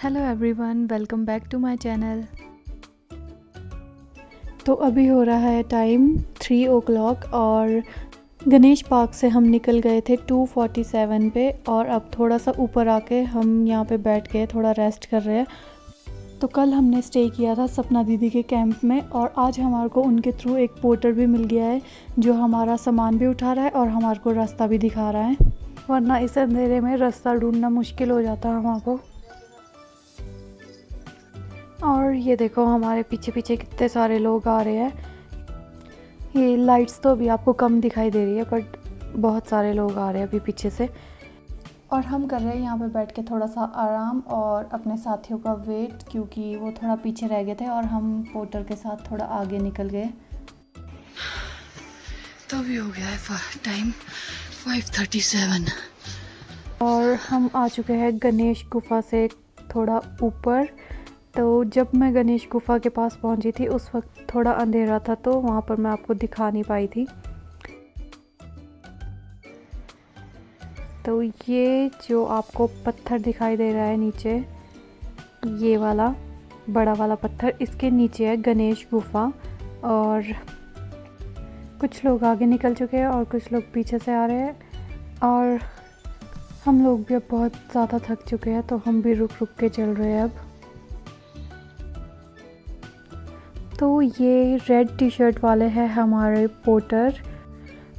Hello everyone, welcome back to my channel. तो अभी हो रहा है टाइम 3 o'clock और गणेश पार्क से हम निकल गए थे 2:47 पे और अब थोड़ा सा ऊपर आके हम यहाँ पे बैठ गए, थोड़ा रेस्ट कर रहे हैं। तो कल हमने स्टे किया था सपना दीदी के कैंप में और आज हमारे को उनके थ्रू एक पोर्टर भी मिल गया है जो हमारा सामान भी उठा रहा है और हमारे को रास्ता भी दिखा रहा है, वरना इस अंधेरे में रास्ता ढूंढना मुश्किल हो जाता है हमारे को। और ये देखो हमारे पीछे पीछे कितने सारे लोग आ रहे हैं। ये लाइट्स तो अभी आपको कम दिखाई दे रही है बट बहुत सारे लोग आ रहे हैं अभी पीछे से। और हम कर रहे हैं यहाँ पे बैठ के थोड़ा सा आराम और अपने साथियों का वेट, क्योंकि वो थोड़ा पीछे रह गए थे और हम पोर्टर के साथ थोड़ा आगे निकल गए। तो अभी हो गया है टाइम 5:37 और हम आ चुके हैं गणेश गुफा से थोड़ा ऊपर। तो जब मैं गणेश गुफा के पास पहुंची थी उस वक्त थोड़ा अंधेरा था, तो वहाँ पर मैं आपको दिखा नहीं पाई थी। तो ये जो आपको पत्थर दिखाई दे रहा है नीचे, ये वाला बड़ा वाला पत्थर, इसके नीचे है गणेश गुफा। और कुछ लोग आगे निकल चुके हैं और कुछ लोग पीछे से आ रहे हैं और हम लोग भी अब बहुत ज़्यादा थक चुके हैं, तो हम भी रुक रुक के चल रहे हैं अब। तो ये रेड टी शर्ट वाले हैं हमारे पोर्टर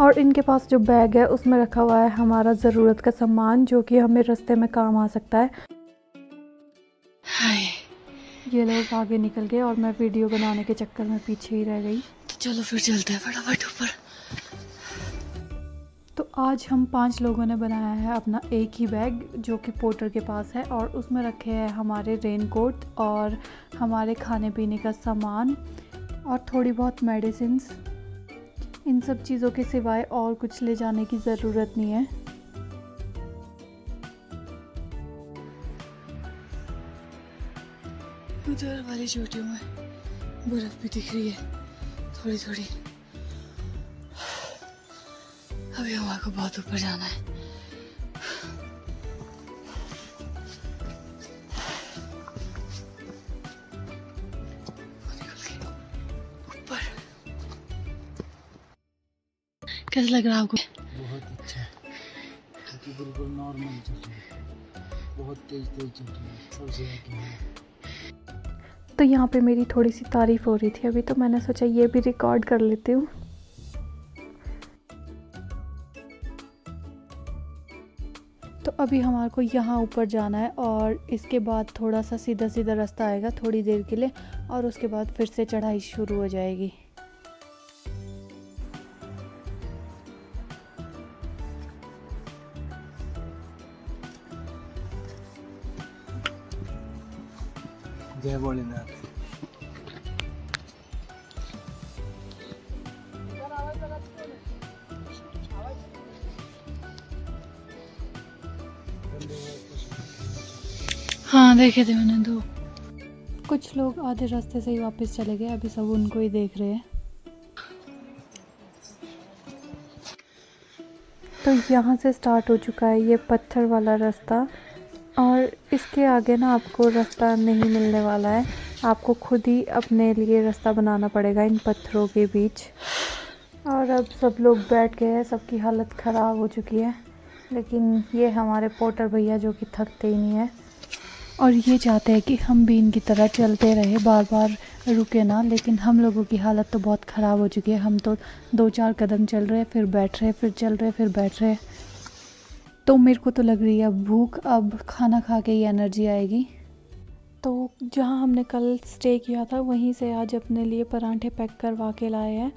और इनके पास जो बैग है उसमें रखा हुआ है हमारा ज़रूरत का सामान जो कि हमें रास्ते में काम आ सकता है। हाय, ये लोग आगे निकल गए और मैं वीडियो बनाने के चक्कर में पीछे ही रह गई। तो चलो फिर चलते हैं फटाफट ऊपर। तो आज हम 5 लोगों ने बनाया है अपना एक ही बैग जो कि पोर्टर के पास है और उसमें रखे हैं हमारे रेनकोट और हमारे खाने पीने का सामान और थोड़ी बहुत मेडिसिन्स। इन सब चीज़ों के सिवाय और कुछ ले जाने की ज़रूरत नहीं है। उधर वाली चोटियों में बर्फ़ भी दिख रही है थोड़ी थोड़ी। अभी हमारे को बहुत ऊपर जाना है। ऊपर कैसा लग रहा है आपको? बहुत अच्छा है क्योंकि बिल्कुल नॉर्मल चल रही है, बहुत तेज चल रही है, सबसे आगे है। तो यहाँ पे मेरी थोड़ी सी तारीफ़ हो रही थी अभी, तो मैंने सोचा ये भी रिकॉर्ड कर लेती हूँ। तो अभी हमारे को यहाँ ऊपर जाना है और इसके बाद थोड़ा सा सीधा सीधा रास्ता आएगा थोड़ी देर के लिए और उसके बाद फिर से चढ़ाई शुरू हो जाएगी। जय भोलेनाथ। हाँ, देखे थे मैंने 2। कुछ लोग आधे रास्ते से ही वापस चले गए, अभी सब उनको ही देख रहे हैं। तो यहाँ से स्टार्ट हो चुका है ये पत्थर वाला रास्ता और इसके आगे ना आपको रास्ता नहीं मिलने वाला है, आपको खुद ही अपने लिए रास्ता बनाना पड़ेगा इन पत्थरों के बीच। और अब सब लोग बैठ गए हैं, सबकी हालत ख़राब हो चुकी है, लेकिन ये हमारे पोर्टर भैया जो कि थकते ही नहीं है और ये चाहते हैं कि हम भी इनकी तरह चलते रहे, बार बार रुके ना। लेकिन हम लोगों की हालत तो बहुत ख़राब हो चुकी है, हम तो 2-4 कदम चल रहे फिर बैठ रहे, फिर चल रहे फिर बैठ रहे। तो मेरे को तो लग रही है अब भूख, अब खाना खा के ही एनर्जी आएगी। तो जहाँ हमने कल स्टे किया था वहीं से आज अपने लिए पराठे पैक करवा के लाए हैं,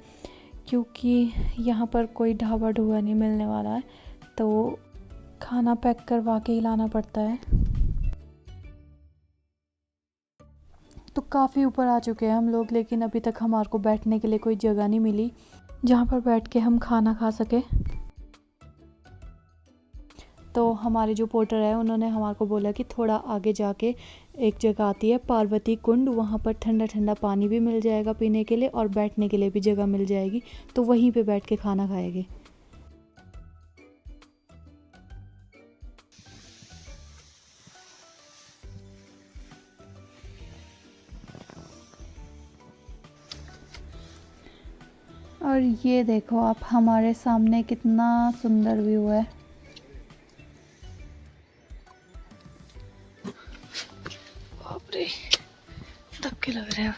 क्योंकि यहाँ पर कोई ढाबा ढूबा नहीं मिलने वाला है, तो खाना पैक करवा के ही लाना पड़ता है। तो काफ़ी ऊपर आ चुके हैं हम लोग, लेकिन अभी तक हमारे को बैठने के लिए कोई जगह नहीं मिली जहाँ पर बैठ के हम खाना खा सके। तो हमारे जो पोर्टर है उन्होंने हमारे को बोला कि थोड़ा आगे जाके एक जगह आती है पार्वती कुंड, वहाँ पर ठंडा ठंडा पानी भी मिल जाएगा पीने के लिए और बैठने के लिए भी जगह मिल जाएगी, तो वहीं पे बैठ के खाना खाएंगे। ये देखो आप, हमारे सामने कितना सुंदर व्यू है। बाप रे, धक्के लग रहे हैं।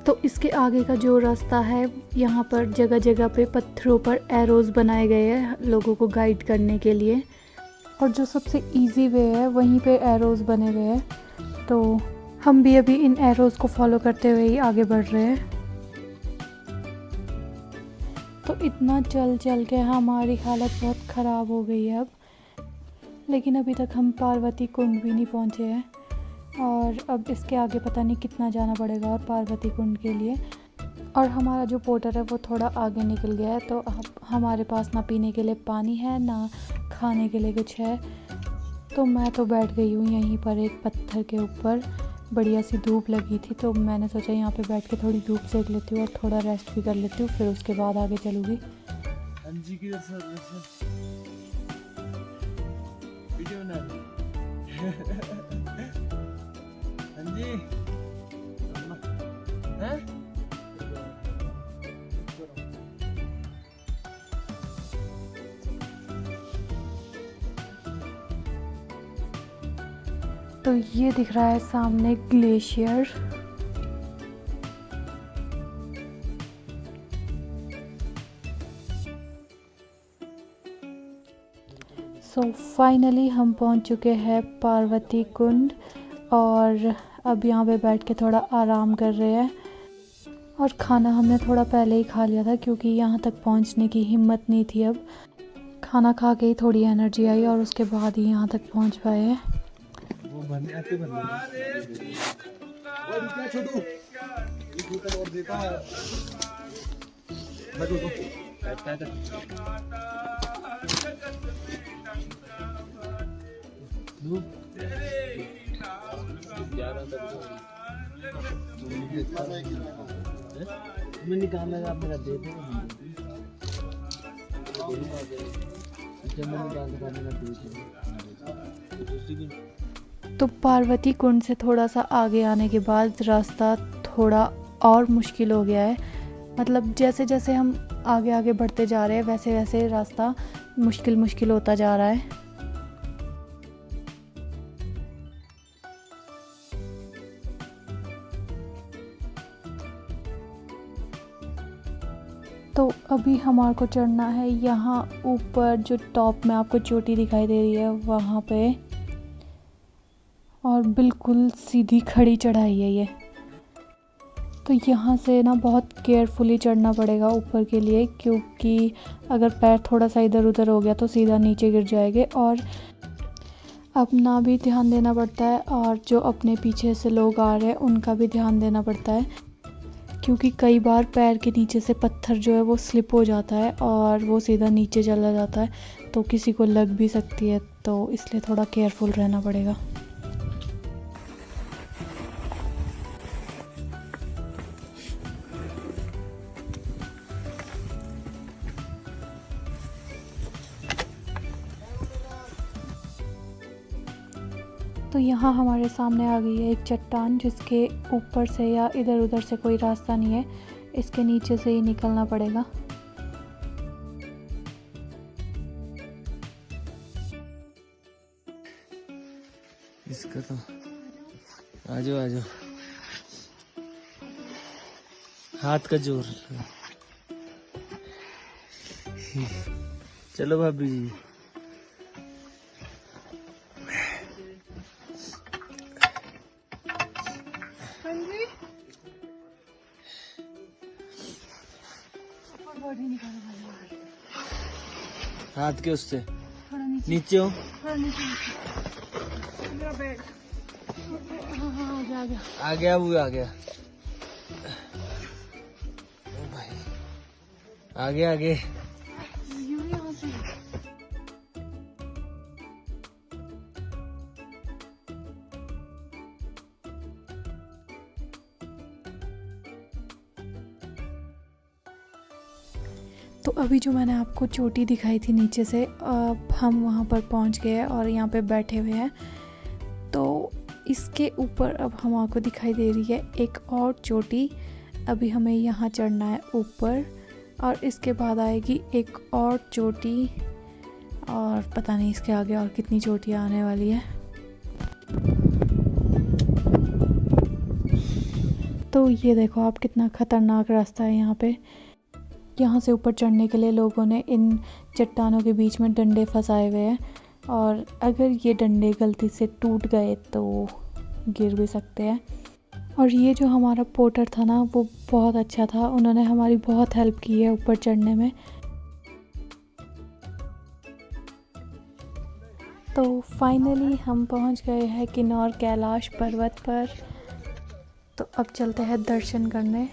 तो इसके आगे का जो रास्ता है, यहाँ पर जगह जगह पे पत्थरों पर एरोज बनाए गए हैं लोगों को गाइड करने के लिए, और जो सबसे इजी वे है वहीं पे एरोज बने हुए हैं। तो हम भी अभी इन एरोज को फॉलो करते हुए ही आगे बढ़ रहे हैं। तो इतना चल चल के हमारी हालत बहुत ख़राब हो गई है अब, लेकिन अभी तक हम पार्वती कुंड भी नहीं पहुँचे हैं, और अब इसके आगे पता नहीं कितना जाना पड़ेगा और पार्वती कुंड के लिए। और हमारा जो पोर्टर है वो थोड़ा आगे निकल गया है, तो अब हमारे पास ना पीने के लिए पानी है ना खाने के लिए कुछ है। तो मैं तो बैठ गई हूँ यहीं पर एक पत्थर के ऊपर, बढ़िया सी धूप लगी थी, तो मैंने सोचा यहाँ पे बैठ के थोड़ी धूप सेक लेती हूँ और थोड़ा रेस्ट भी कर लेती हूँ, फिर उसके बाद आगे चलूँगी। तो ये दिख रहा है सामने ग्लेशियर। सो फाइनली हम पहुंच चुके हैं पार्वती कुंड, और अब यहाँ पे बैठ के थोड़ा आराम कर रहे हैं। और खाना हमने थोड़ा पहले ही खा लिया था क्योंकि यहाँ तक पहुँचने की हिम्मत नहीं थी। अब खाना खा के ही थोड़ी एनर्जी आई और उसके बाद ही यहाँ तक पहुँच पाए हैं। तो पार्वती कुंड से थोड़ा सा आगे आने के बाद रास्ता थोड़ा और मुश्किल हो गया है। मतलब जैसे जैसे हम आगे आगे बढ़ते जा रहे हैं वैसे वैसे रास्ता मुश्किल होता जा रहा है। तो अभी हमारे को चढ़ना है यहाँ ऊपर, जो टॉप में आपको चोटी दिखाई दे रही है वहाँ पे, और बिल्कुल सीधी खड़ी चढ़ाई है ये। तो यहाँ से ना बहुत केयरफुली चढ़ना पड़ेगा ऊपर के लिए, क्योंकि अगर पैर थोड़ा सा इधर उधर हो गया तो सीधा नीचे गिर जाएंगे, और अपना भी ध्यान देना पड़ता है और जो अपने पीछे से लोग आ रहे हैं उनका भी ध्यान देना पड़ता है, क्योंकि कई बार पैर के नीचे से पत्थर जो है वो स्लिप हो जाता है और वो सीधा नीचे चला जाता है, तो किसी को लग भी सकती है, तो इसलिए थोड़ा केयरफुल रहना पड़ेगा। तो यहाँ हमारे सामने आ गई है एक चट्टान, जिसके ऊपर से या इधर उधर से कोई रास्ता नहीं है, इसके नीचे से ही निकलना पड़ेगा। इसका तो आजो आजो हाथ का जोर। चलो भाभी जी। हाथ के उससे नीचे हो। आ गया वो आ गया। ओ भाई आगे आगे। तो अभी जो मैंने आपको चोटी दिखाई थी नीचे से, अब हम वहाँ पर पहुँच गए हैं और यहाँ पे बैठे हुए हैं। तो इसके ऊपर अब हम आपको दिखाई दे रही है एक और चोटी। अभी हमें यहाँ चढ़ना है ऊपर और इसके बाद आएगी एक और चोटी, और पता नहीं इसके आगे और कितनी चोटियाँ आने वाली है। तो ये देखो आप, कितना ख़तरनाक रास्ता है यहाँ पे। यहाँ से ऊपर चढ़ने के लिए लोगों ने इन चट्टानों के बीच में डंडे फंसाए हुए हैं, और अगर ये डंडे गलती से टूट गए तो गिर भी सकते हैं। और ये जो हमारा पोर्टर था ना, वो बहुत अच्छा था, उन्होंने हमारी बहुत हेल्प की है ऊपर चढ़ने में। तो फाइनली हम पहुंच गए हैं किन्नौर कैलाश पर्वत पर। तो अब चलते हैं दर्शन करने।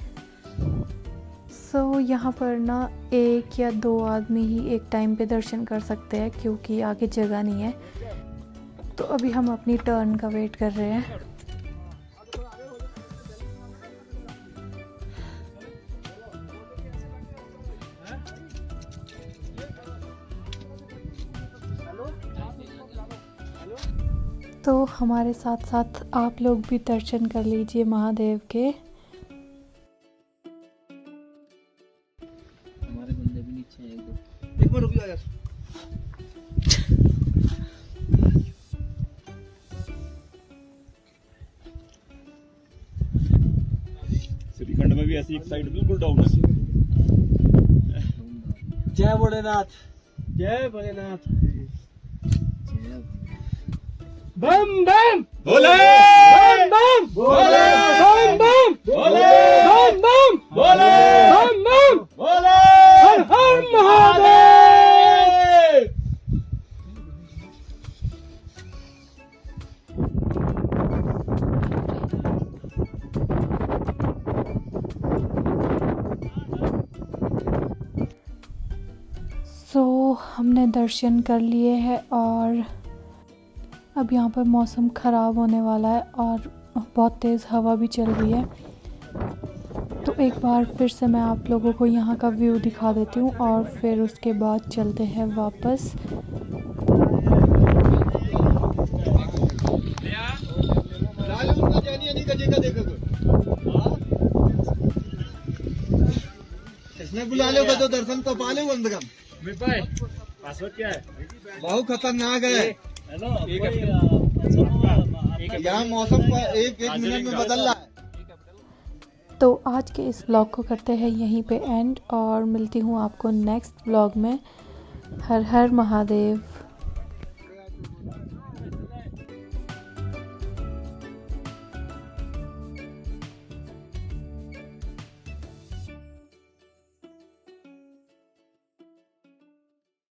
यहाँ पर ना 1 या 2 आदमी ही एक टाइम पे दर्शन कर सकते हैं, क्योंकि आगे जगह नहीं है। तो अभी हम अपनी टर्न का वेट कर रहे हैं। तो हमारे साथ साथ आप लोग भी दर्शन कर लीजिए महादेव के। हमारे बंदे भी नीचे हैं। एक बार रुक जाओ यार। श्रीखंड में भी ऐसी एक साइड बिल्कुल डाउन है। जय भोलेनाथ। जय भोलेनाथ। बम बम भोले बम बम भोले बम बम भोले बम बम भोले बम बम भोले हर हर महादेव। हमने दर्शन कर लिए हैं और अब यहाँ पर मौसम ख़राब होने वाला है और बहुत तेज़ हवा भी चल रही है। तो एक बार फिर से मैं आप लोगों को यहाँ का व्यू दिखा देती हूँ और फिर उसके बाद चलते हैं वापस। इसमें बुला लो तो दर्शन तो पा लो बंद कम। पासवर्ड क्या है? बहुत खतरनाक है। यहाँ मौसम का एक मिनट में बदल रहा है। तो आज के इस व्लॉग को करते हैं यहीं पे एंड और मिलती हूँ आपको नेक्स्ट व्लॉग में। हर हर महादेव।